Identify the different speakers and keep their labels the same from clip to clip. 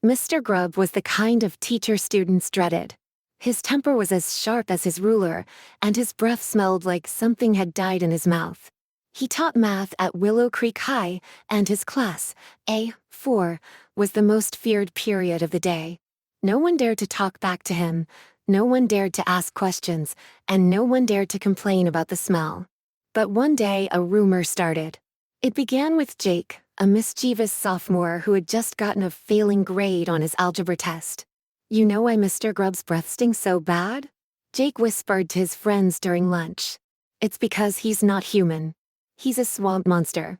Speaker 1: Mr. Grubb was the kind of teacher students dreaded. His temper was as sharp as his ruler, and his breath smelled like something had died in his mouth. He taught math at Willow Creek High, and his class, A4, was the most feared period of the day. No one dared to talk back to him, no one dared to ask questions, and no one dared to complain about the smell. But one day a rumor started. It began with Jake, a mischievous sophomore who had just gotten a failing grade on his algebra test. "You know why Mr. Grubb's breath stinks so bad?" Jake whispered to his friends during lunch. "It's because he's not human. He's a swamp monster.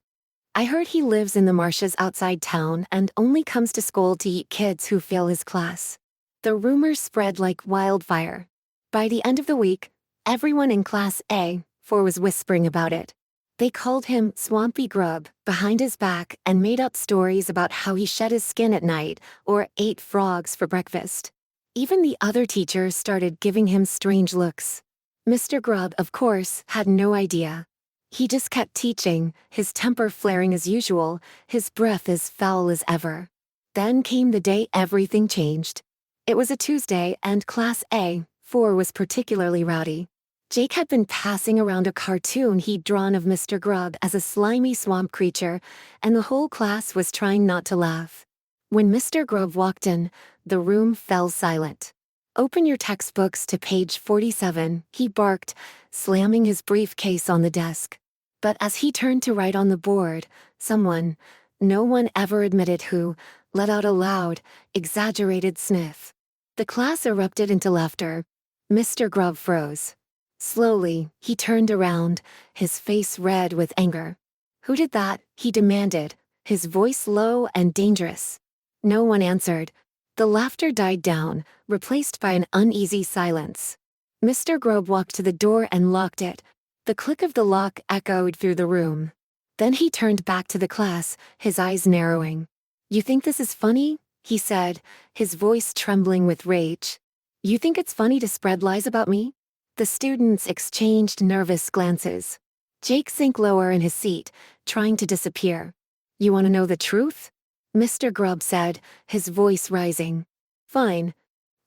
Speaker 1: I heard he lives in the marshes outside town and only comes to school to eat kids who fail his class." The rumors spread like wildfire. By the end of the week, everyone in Class A4 was whispering about it. They called him Swampy Grubb behind his back and made up stories about how he shed his skin at night or ate frogs for breakfast. Even the other teachers started giving him strange looks. Mr. Grubb, of course, had no idea. He just kept teaching, his temper flaring as usual, his breath as foul as ever. Then came the day everything changed. It was a Tuesday and Class A4 was particularly rowdy. Jake had been passing around a cartoon he'd drawn of Mr. Grubb as a slimy swamp creature, and the whole class was trying not to laugh. When Mr. Grubb walked in, the room fell silent. "Open your textbooks to page 47, he barked, slamming his briefcase on the desk. But as he turned to write on the board, someone, no one ever admitted who, let out a loud, exaggerated sniff. The class erupted into laughter. Mr. Grubb froze. Slowly, he turned around, his face red with anger. "Who did that?" he demanded, his voice low and dangerous. No one answered. The laughter died down, replaced by an uneasy silence. Mr. Grubb walked to the door and locked it. The click of the lock echoed through the room. Then he turned back to the class, his eyes narrowing. "You think this is funny?" he said, his voice trembling with rage. "You think it's funny to spread lies about me?" The students exchanged nervous glances. Jake sank lower in his seat, trying to disappear. "You want to know the truth?" Mr. Grubb said, his voice rising. "Fine.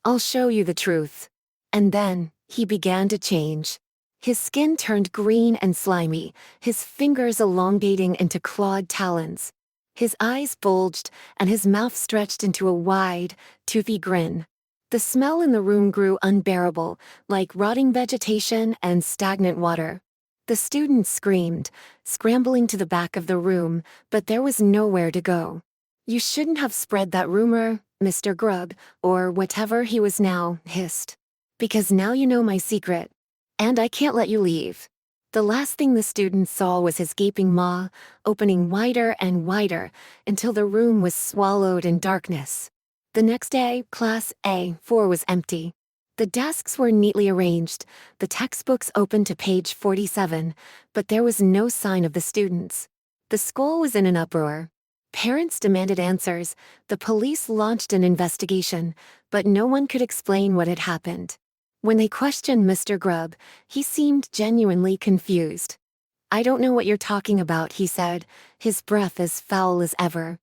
Speaker 1: I'll show you the truth." And then, he began to change. His skin turned green and slimy, his fingers elongating into clawed talons. His eyes bulged, and his mouth stretched into a wide, toothy grin. The smell in the room grew unbearable, like rotting vegetation and stagnant water. The students screamed, scrambling to the back of the room, but there was nowhere to go. "You shouldn't have spread that rumor, Mr. Grubb," or whatever he was now, hissed. "Because now you know my secret. And I can't let you leave." The last thing the students saw was his gaping maw, opening wider and wider, until the room was swallowed in darkness. The next day, Class A4 was empty. The desks were neatly arranged, the textbooks open to page 47, but there was no sign of the students. The school was in an uproar. Parents demanded answers, the police launched an investigation, but no one could explain what had happened. When they questioned Mr. Grubb, he seemed genuinely confused. "I don't know what you're talking about," he said, his breath as foul as ever.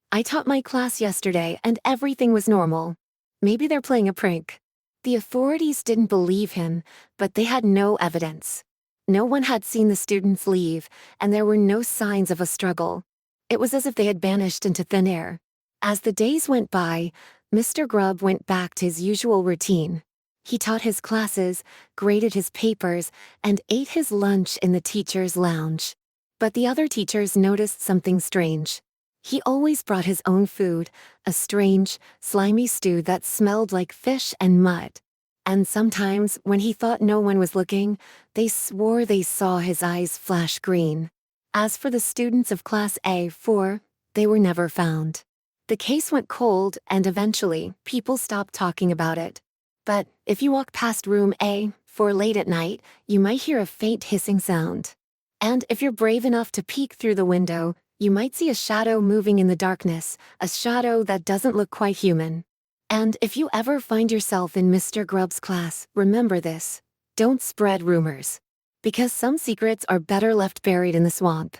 Speaker 1: "I taught my class yesterday and everything was normal. Maybe they're playing a prank." The authorities didn't believe him, but they had no evidence. No one had seen the students leave, and there were no signs of a struggle. It was as if they had vanished into thin air. As the days went by, Mr. Grubb went back to his usual routine. He taught his classes, graded his papers, and ate his lunch in the teacher's lounge. But the other teachers noticed something strange. He always brought his own food, a strange, slimy stew that smelled like fish and mud. And sometimes, when he thought no one was looking, they swore they saw his eyes flash green. As for the students of Class A4, they were never found. The case went cold, and eventually, people stopped talking about it. But if you walk past room A4 late at night, you might hear a faint hissing sound. And if you're brave enough to peek through the window, you might see a shadow moving in the darkness, a shadow that doesn't look quite human. And if you ever find yourself in Mr. Grubb's class, remember this: don't spread rumors. Because some secrets are better left buried in the swamp.